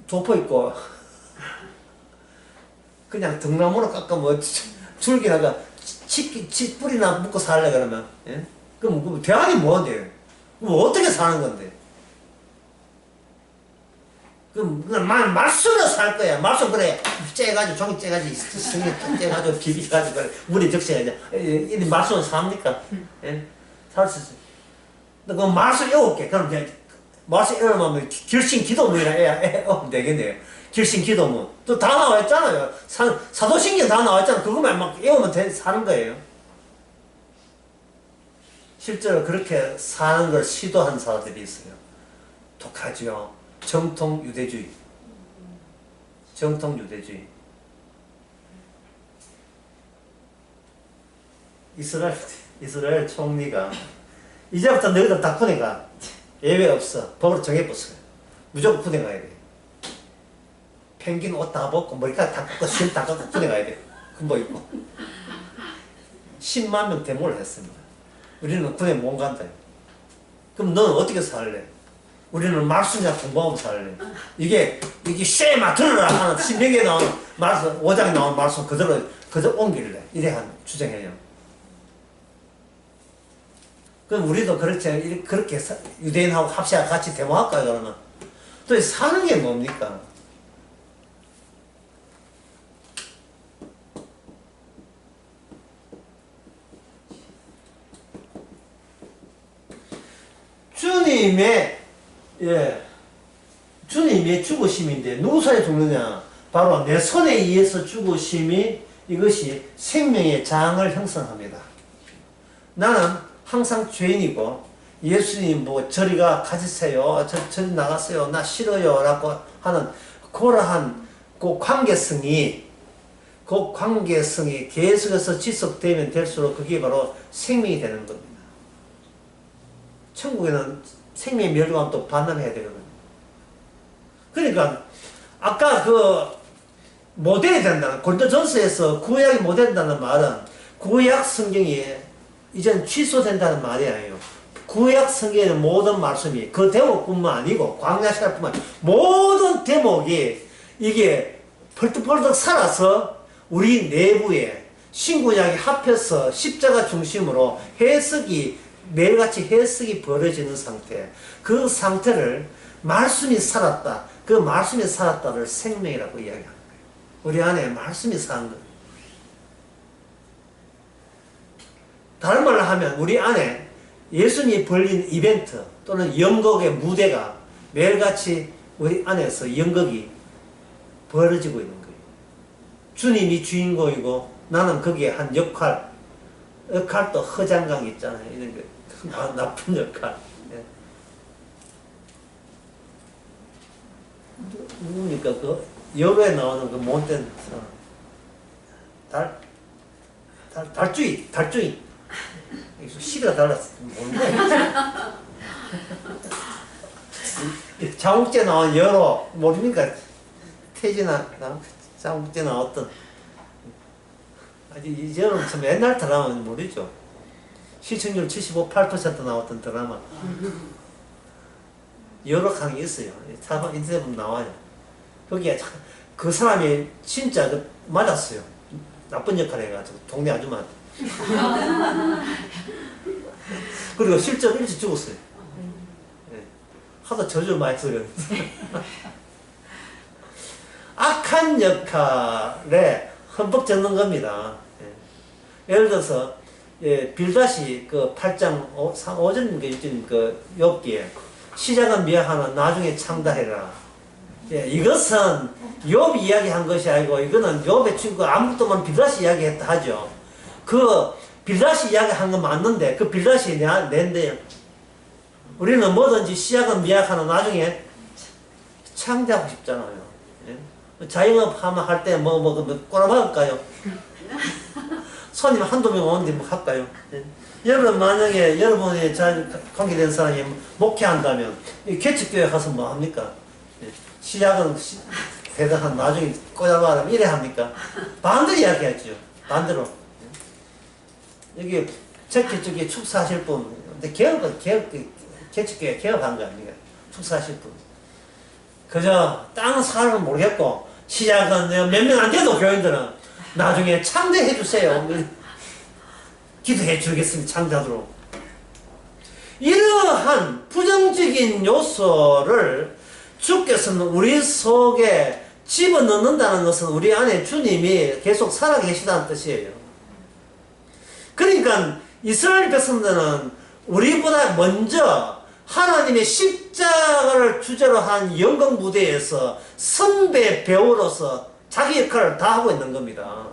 도포 있고 그냥 등나무로 깎아 줄기나가 뿌리나 묶고 살래 그러면 그럼 대안이 뭔데? 어떻게 사는 건데? 그럼 말씀으로 살 거야. 말씀 그래 째가지고 종이 째가지고 승리 째가지고 비비가지고 물에 적셔야지. 이 말씀으로 삽니까? 살 수 있어요. 그 말씀 외울게. 그럼 말씀 외우면 결신 기도문이라 하면 되겠네요. 결신 기도문. 또 다 나와 있잖아요. 사도신경 다 나와 있잖아요. 그것만 막 외우면 사는 거예요. 실제로 그렇게 사는 걸 시도한 사람들이 있어요. 독하죠. 정통 유대주의. 이스라엘 총리가 이제부터 너희들 다 군에 가. 예외 없어. 법으로 정해봤어요. 무조건 군에 가야 돼. 펭귄 옷 다 벗고 머리카락 다 깎고 실 다 깎고 군에 가야 돼. 군복 입고. 10만 명 데모를 했습니다. 우리는 군에 못 간다. 그럼 너는 어떻게 살래? 우리는 말씀이나 공부하고 살래. 이게 쉐마 들으라 하는 신명기에 나온 말씀, 5장에 나온 말씀 그대로 옮길래. 이래 주장해요. 그럼 우리도 그렇게 유대인하고 합시하고 같이 데모할까요, 그러면? 또 사는 게 뭡니까? 주님의 죽으심인데, 누구 손에 죽느냐? 바로 내 손에 의해서 죽으심이 이것이 생명의 장을 형성합니다. 나는 항상 죄인이고 예수님 저리 가지세요. 저리 나가세요. 나 싫어요. 라고 하는 그러한 그 관계성이 계속해서 지속되면 될수록 그게 바로 생명이 되는 겁니다. 천국에는 생명의 멸류관 또 반납해야 되거든요. 그러니까 아까 못 해야 된다는, 고린도전서에서 구약이 못 된다는 말은 구약 성경이 이젠 취소된다는 말이 아니에요. 구약 성경의 모든 말씀이 그 대목뿐만 아니고 광야 시대뿐만 아니고 모든 대목이 이게 펄떡펄떡 살아서 우리 내부에 신구약이 합해서 십자가 중심으로 해석이 매일같이 해석이 벌어지는 상태, 그 상태를 말씀이 살았다, 그 말씀이 살았다를 생명이라고 이야기하는 거예요. 우리 안에 말씀이 사는 거예요. 다른 말로 하면 우리 안에 예수님이 벌린 이벤트 또는 연극의 무대가 매일같이 우리 안에서 연극이 벌어지고 있는 거예요. 주님이 주인공이고 나는 거기에 한 역할도 허장강 있잖아요. 이런 거 나쁜 역할. 네. 누굽니까? 그 여로에 나오는 그 못된 사람. 달주의. 시가 달랐어. 뭔데? 장욱재 나온 여로 모릅니까? 태진아 장욱재 나왔던 아직 여러분 참 옛날 드라마는 모르죠. 시청률 75~8% 나왔던 드라마. 여러 강이 있어요. 인터넷 보면 나와요. 거기에 그 사람이 진짜 맞았어요. 나쁜 역할 해가지고 동네 아줌마한테. 그리고 실제로 일찍 죽었어요. 네. 하도 저주 많이 들었는데. 악한 역할에 흠뻑 젖는 겁니다. 예. 예를 들어서 빌닷이 그 8장 5절인가 6절인가 그 욥기에 시작은 미약하나 나중에 창다해라. 예, 이것은 욥이 이야기한 것이 아니고 이거는 욥의 친구 아무것도 없는 빌닷이 이야기했다 하죠. 그 빌닷이 이야기한 건 맞는데 그 빌닷이 낸데요. 우리는 뭐든지 시작은 미약하나 나중에 창대하고 싶잖아요. 예? 자영업 하면 할 때 꼬라박을까요? 손님 한두 명 오는데 뭐 할까요? 예? 여러분 만약에 여러분이 잘 관계된 사람이 목회한다면 개척교회 가서 뭐 합니까? 예? 시작은 대단한 나중에 꼬라박으면 이래 합니까? 반대로 이야기하죠. 반대로. 여기 저기 축사하실 분, 근데 개척교회 개업한 거 아닙니까? 축사하실 분. 그저 땅 사람은 모르겠고, 시작은 몇 명 안 돼도 교인들은 나중에 창대해 주세요. 기도해 주겠습니다. 창대하도록. 이러한 부정적인 요소를 주께서는 우리 속에 집어넣는다는 것은 우리 안에 주님이 계속 살아계시다는 뜻이에요. 그러니까 이스라엘 백성들은 우리보다 먼저 하나님의 십자가를 주제로 한 영광 무대에서 선배 배우로서 자기 역할을 다 하고 있는 겁니다.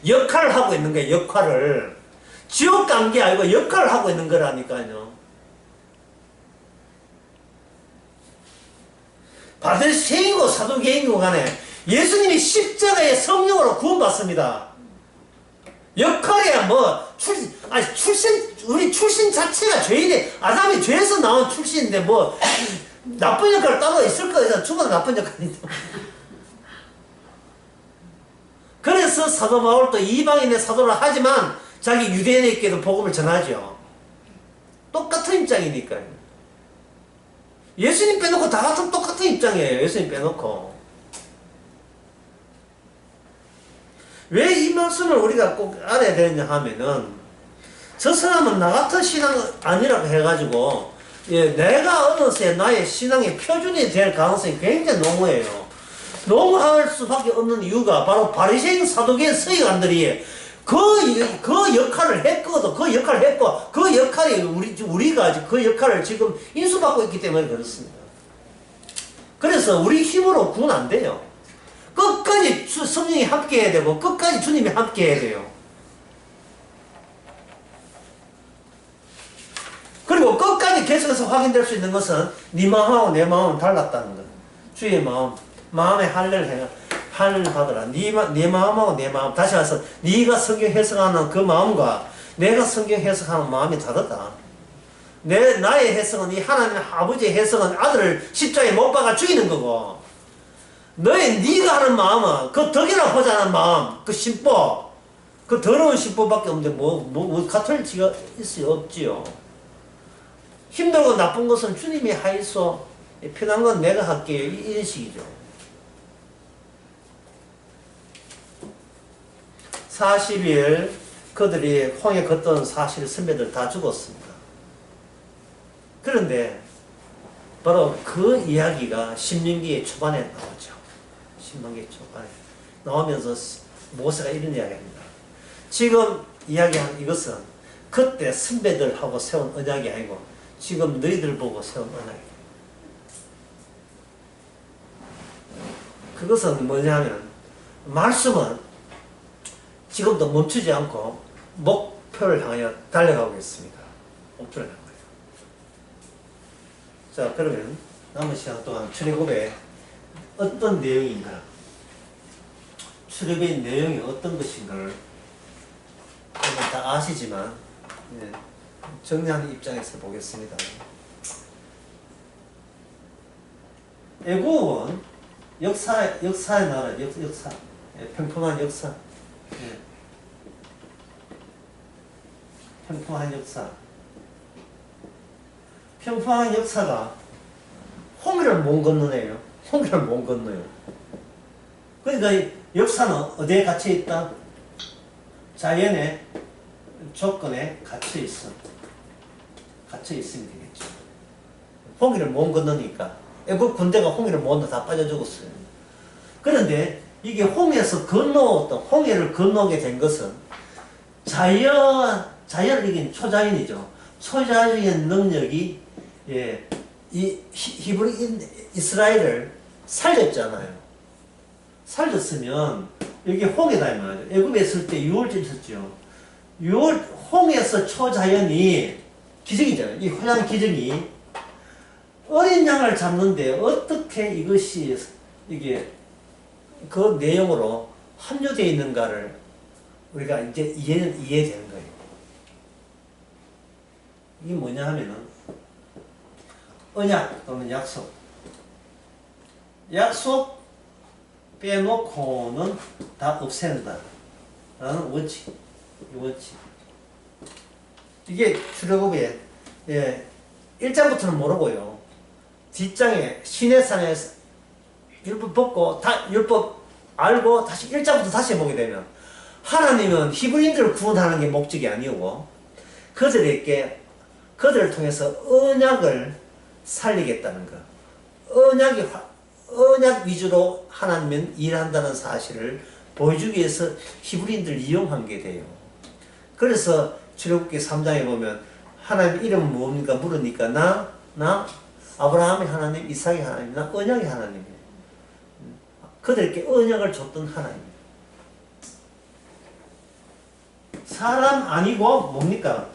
역할을 하고 있는 거예요. 역할을. 지옥 간 게 아니고 역할을 하고 있는 거라니까요. 바리새인이고 사두개인이고 간에 예수님이 십자가의 성령으로 구원받습니다. 역할이야 우리 출신 자체가 죄인이 아담이 죄에서 나온 출신인데 뭐 나쁜 역할 따로 있을 거예요. 죽어도 나쁜 역할인데. 그래서 사도 바울도 이방인의 사도를 하지만 자기 유대인에게도 복음을 전하죠. 똑같은 입장이니까요. 예수님 빼놓고 다 같은 똑같은 입장이에요. 예수님 빼놓고. 왜 이 말씀을 우리가 꼭 알아야 되느냐 하면은 저 사람은 나 같은 신앙 아니라고 해가지고 내가 어느새 나의 신앙의 표준이 될 가능성이 굉장히 농후해요. 농후할 수밖에 없는 이유가 바로 바리새인 사두개인 서기관들이 그 역할을 했거든. 그 역할을 했고 그 역할이 우리가 그 역할을 지금 인수받고 있기 때문에 그렇습니다. 그래서 우리 힘으로 구원 안 돼요. 끝까지 성령이 함께 해야 되고 끝까지 주님이 함께 해야 돼요. 그리고 끝까지 계속해서 확인될 수 있는 것은 네 마음하고 내 마음은 달랐다는 것. 주의 마음에 할례를 받으라. 네 마음하고 내 마음. 다시 와서 네가 성경 해석하는 그 마음과 내가 성경 해석하는 마음이 다르다. 나의 해석은 이 하나님 아버지의 해석은 아들을 십자가에 못 박아 죽이는 거고 네가 하는 마음은 그 덕이나 보자는 마음, 그 심보, 그 더러운 심보밖에 없는데 뭐 같을 지가 있어요? 없지요. 힘들고 나쁜 것은 주님이 하이소, 편한 건 내가 할게요. 이런 식이죠. 40일 그들이 홍해 걷던 사실 선배들 다 죽었습니다. 그런데 바로 그 이야기가 신명기 초반에 나오죠. 신명기 초반에 나오면서 모세가 이런 이야기합니다. 지금 이야기한 이것은 그때 선배들하고 세운 언약이 아니고 지금 너희들 보고 세운 언약이에요. 그것은 뭐냐면 말씀은 지금도 멈추지 않고 목표를 향하여 달려가고 있습니다. 목표를 향하여. 자, 그러면 남은 시간 동안 출애굽에 어떤 내용인가, 출애굽의 내용이 어떤 것인가를 다 아시지만 정리하는 입장에서 보겠습니다. 애국은 역사의 나라, 역사, 평범한 역사, 평범한 역사. 평범한 역사가 홍해를 못 건너네요. 홍해를 못 건너요. 그러니까 역사는 어디에 갇혀 있다? 자연의 조건에 갇혀 있어. 갇혀 있으면 되겠죠. 홍해를 못 건너니까. 애국 군대가 홍해를 못 건너 다 빠져 죽었어요. 그런데 이게 홍해에서 홍해를 건너게 된 것은 자연을 이긴 초자연이죠. 초자연적인 능력이 이 히브리 이스라엘을 살렸잖아요. 살렸으면 여기 홍해다 이 말이죠. 애굽에 있을 때 6월쯤 있었죠. 6월 홍해에서 초자연이 기적이잖아요. 이 혼란 기적이 어린 양을 잡는데 어떻게 이것이 이게 그 내용으로 함유되어 있는가를 우리가 이제 이해되는 거예요. 이게 뭐냐 하면은 언약 또는 약속. 약속 빼놓고는 다 없앤다 라는 원칙. 이 원칙. 이게 출애굽에 1장부터는 모르고요. 뒷장에 시내산에서 율법 벗고 율법 알고 다시 1장부터 다시 보게 되면 하나님은 히브리인들을 구원하는 게 목적이 아니고 그들을 통해서 언약을 살리겠다는 것. 언약 위주로 하나님은 일한다는 사실을 보여주기 위해서 히브리인들을 이용한 게 돼요. 그래서 출애굽기 3장에 보면 하나님 이름은 뭡니까? 물으니까 나 아브라함의 하나님, 이삭의 하나님, 나 언약의 하나님이에요. 그들에게 언약을 줬던 하나님. 사람 아니고 뭡니까?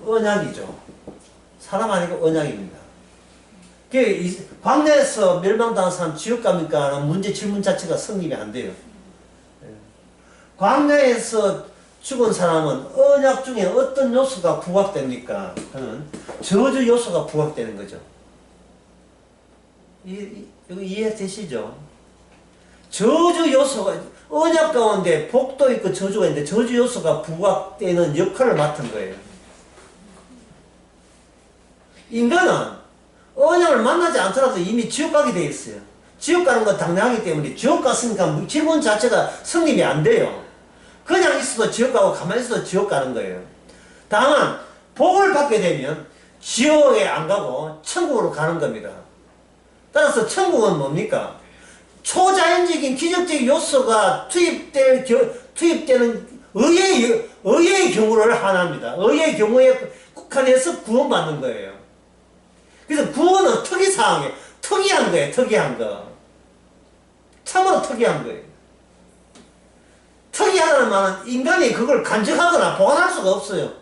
언약이죠. 사람 아니고 언약입니다. 광야에서 멸망당한 사람 지옥 갑니까? 라는 질문 자체가 성립이 안 돼요. 광야에서 죽은 사람은 언약 중에 어떤 요소가 부각됩니까? 그는 저주 요소가 부각되는 거죠. 이거 이해되시죠? 저주 요소가, 언약 가운데 복도 있고 저주가 있는데 저주 요소가 부각되는 역할을 맡은 거예요. 인간은 언약을 만나지 않더라도 이미 지옥 가게 돼 있어요. 지옥 가는 건 당연하기 때문에 지옥 갔으니까 질문 자체가 성립이 안 돼요. 그냥 있어도 지옥 가고 가만히 있어도 지옥 가는 거예요. 다만 복을 받게 되면 지옥에 안 가고 천국으로 가는 겁니다. 따라서 천국은 뭡니까? 초자연적인 기적적 요소가 투입되는 의의 경우를 하나입니다. 의의 경우에 국한해서 구원받는 거예요. 그래서 구원은 특이사항이에요. 특이한 거예요. 특이한 거. 참으로 특이한 거예요. 특이하다는 말은 인간이 그걸 간직하거나 보관할 수가 없어요.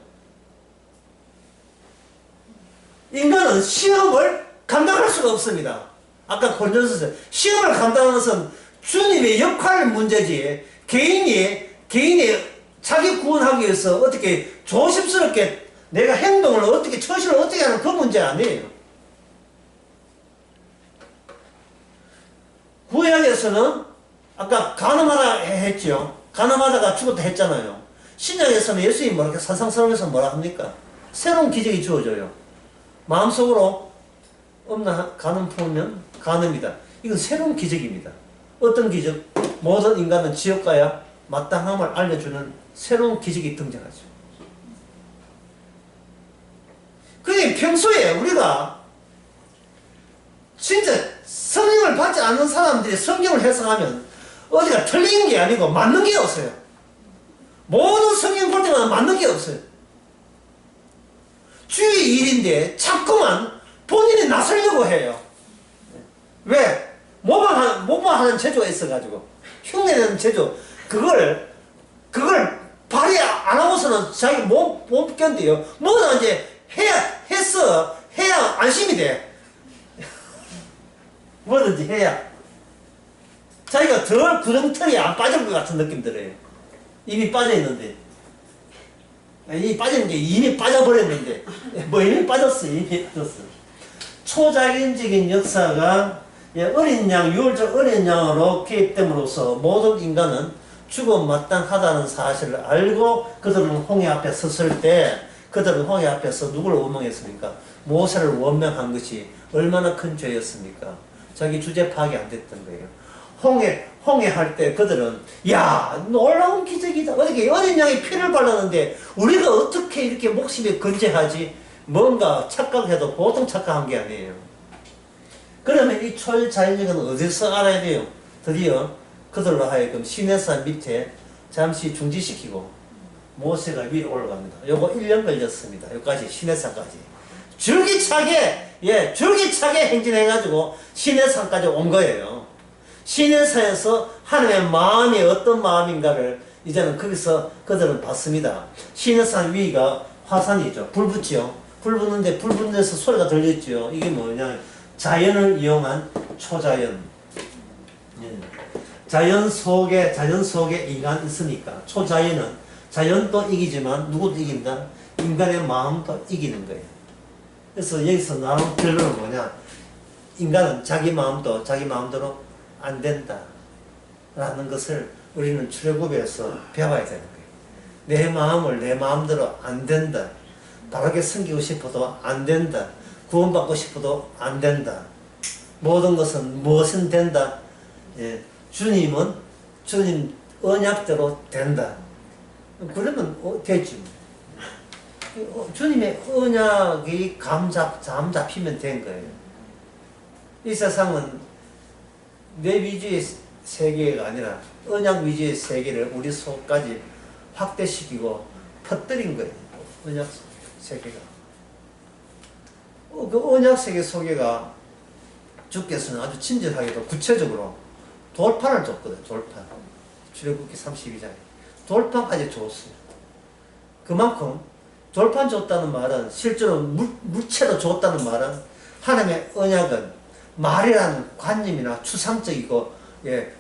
인간은 시험을 감당할 수가 없습니다. 아까 고린도서에서 시험을 감당하는 것은 주님의 역할 문제지 개인이 자기 구원하기 위해서 어떻게 조심스럽게 내가 행동을 어떻게 처신을 어떻게 하는 그 문제 아니에요. 구약에서는 아까 가늠하다 했지요. 가늠하다가 죽었다 했잖아요. 신약에서는 예수님이 뭐렇게 산상스러워서 뭐라 합니까? 새로운 기적이 주어져요. 마음속으로 없나 가늠 품으면 가늠이다. 이건 새로운 기적입니다. 어떤 기적? 모든 인간은 지옥 가야 마땅함을 알려주는 새로운 기적이 등장하죠. 그러니 평소에 우리가 진짜 성령을 받지 않는 사람들이 성경을 해석하면 어디가 틀린 게 아니고 맞는 게 없어요. 모든 성경 볼 때마다 맞는 게 없어요. 주의 일인데 자꾸만 본인이 나서려고 해요. 왜? 모방하는 제조가 있어가지고 흉내내는 제조 그걸 발휘 안 하고서는 자기 못 견뎌요. 뭐다 이제 해야 안심이 돼. 뭐든지 해야 자기가 덜 구렁텅이에 안 빠질 것 같은 느낌 들어요. 이미 빠져있는데 이미 빠졌는데 이미 빠져버렸는데 뭐 이미 빠졌어. 이미 빠졌어. 초자연적인 역사가 어린 양, 유월적 어린 양으로 개입됨으로써 모든 인간은 죽음 마땅하다는 사실을 알고 그들은 홍해 앞에 섰을 때 그들은 홍해 앞에서 누구를 원망했습니까? 모세를 원망한 것이 얼마나 큰 죄였습니까? 자기 주제 파악이 안 됐던 거예요. 홍해 할 때 그들은 야 놀라운 기적이다. 어떻게 어린 양이 피를 발랐는데 우리가 어떻게 이렇게 목숨이 건재하지? 뭔가 착각해도 보통 착각한 게 아니에요. 그러면 이 초자연적은 어디서 알아야 돼요? 드디어 그들로 하여금 시내산 밑에 잠시 중지시키고 모세가 위로 올라갑니다. 요거 1년 걸렸습니다. 여기까지 시내산까지 줄기차게 행진해가지고 시내산까지 온 거예요. 시내산에서 하나님의 마음이 어떤 마음인가를 이제는 거기서 그들은 봤습니다. 시내산 위가 화산이죠. 불 붙지요. 불 붙는데 불 붙는 데서 소리가 들렸죠. 이게 뭐냐? 자연을 이용한 초자연. 자연 속에 인간이 있으니까 초자연은 자연도 이기지만 누구도 이긴다? 인간의 마음도 이기는 거예요. 그래서 여기서 나온 결론은 뭐냐? 인간은 자기 마음대로 안 된다 라는 것을 우리는 출애굽에서 배워야 되는 거예요. 내 마음을 내 마음대로 안 된다. 바르게 섬기고 싶어도 안 된다. 구원받고 싶어도 안 된다. 모든 것은 무엇은 된다. 주님 언약대로 된다. 그러면 되지. 주님의 언약이 잠 잡히면 된 거예요. 이 세상은 내 위주의 세계가 아니라 언약 위주의 세계를 우리 속까지 확대시키고 퍼뜨린 거예요. 언약 세계가. 그 언약 세계 소개가 주께서는 아주 친절하게도 구체적으로 돌판을 줬거든. 돌판. 출애굽기 32장에 돌판까지 줬어요. 그만큼 돌판 줬다는 말은 실제로 물체로 줬다는 말은 하나님의 언약은 말이라는 관념이나 추상적이고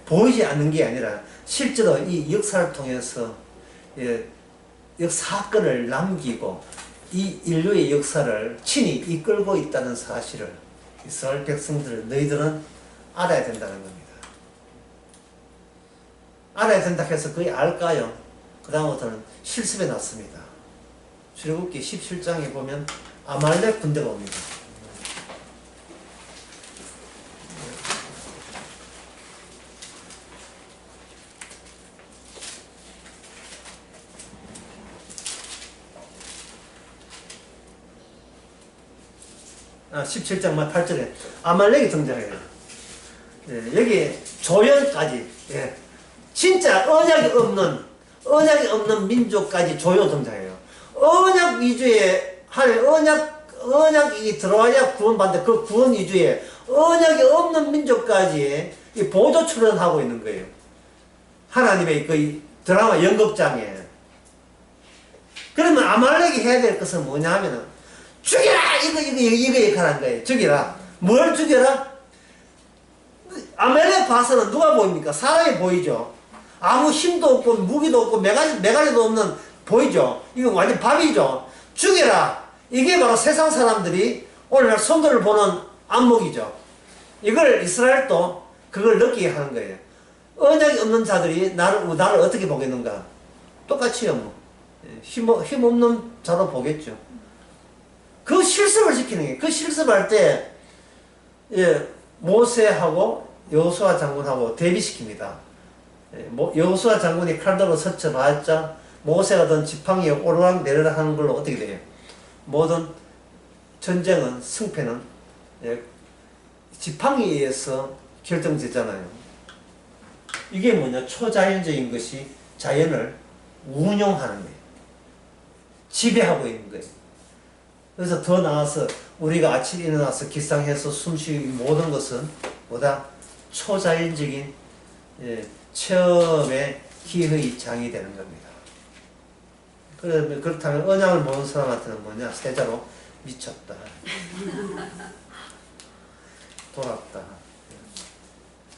보이지 않는 게 아니라 실제로 이 역사를 통해서 사건을 남기고 이 인류의 역사를 친히 이끌고 있다는 사실을 이스라엘 백성들을 너희들은 알아야 된다는 겁니다. 알아야 된다 해서 거의 알까요? 그 다음부터는 실습해 놨습니다. 출애굽기 17장에 보면 아말렉 군대가 옵니다. 아, 17장 8절에 아말렉이 등장해요. 여기 조연까지, 진짜 언약이 없는 민족까지 조연 등장해요. 언약 위주의 언약이 들어와야 구원받는데 그 구원 위주의 언약이 없는 민족까지 보조 출연하고 있는 거예요. 하나님의 그 드라마 연극장에. 그러면 아말렉이 해야 될 것은 뭐냐 하면은 죽여라! 이거 역할한 거예요. 죽여라. 뭘 죽여라? 아말렉 봐서는 누가 보입니까? 사람이 보이죠. 아무 힘도 없고 무기도 없고 메가리도 없는 보이죠. 이거 완전 밥이죠. 죽여라. 이게 바로 세상 사람들이 오늘날 선거를 보는 안목이죠. 이걸 이스라엘도 그걸 느끼게 하는 거예요. 언약이 없는 자들이 나를 어떻게 보겠는가? 똑같이요, 뭐. 힘없는 자로 보겠죠. 그 실습을 시키는 거예요. 그 실습할 때, 예, 모세하고 여호수아 장군하고 대비시킵니다. 예, 여호수아 장군이 칼도로 서쳐봤자 모세가 든 지팡이에 오르락 내리락 하는 걸로 어떻게 돼요? 모든 전쟁은, 승패는, 예, 지팡이에 의해서 결정되잖아요. 이게 뭐냐? 초자연적인 것이 자연을 운용하는 거예요. 지배하고 있는 거예요. 그래서 더 나아가서 우리가 아침에 일어나서 기상해서 숨쉬기 모든 것은 뭐다? 초자연적인, 예, 체험의 기회의 장이 되는 겁니다. 그렇다면 언약을 모르는 사람한테는 뭐냐? 세자로 미쳤다. 돌았다.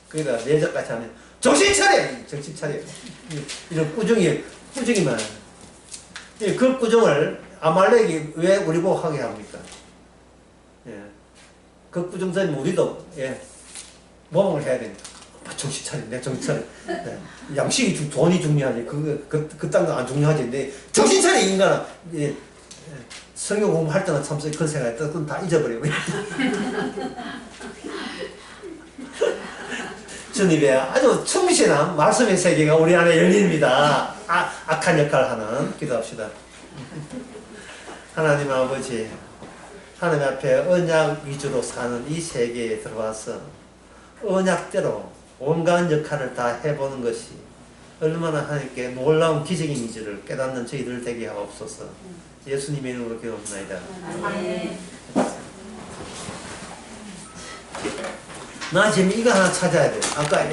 그러니까 내적까지 하면 정신 차려! 정신 차려! 이런 꾸중이만. 그 꾸중을 아말렉이 왜 우리 보고 하게 합니까? 예. 그 꾸중자는 우리도, 예, 모범을 해야 됩니다. 정신 차려, 내 정신 차려. 예. 양식이 돈이 중요하지. 그딴 거 안 중요하지. 내 정신 차려, 인간아. 예. 성경 공부할 때는 참 그런 생각했다. 그건 다 잊어버리고. 주님의 아주 충실한 말씀의 세계가 우리 안에 열립니다. 악한 역할을 하는. 기도합시다. 하나님 아버지, 하나님 앞에 언약 위주로 사는 이 세계에 들어와서 언약대로 온갖 역할을 다 해보는 것이 얼마나 하나님께 놀라운 기적인지를 깨닫는 저희들 되게 하옵소서. 예수님의 이름으로 기도합니다. 나 지금 이거 하나 찾아야 돼. 아까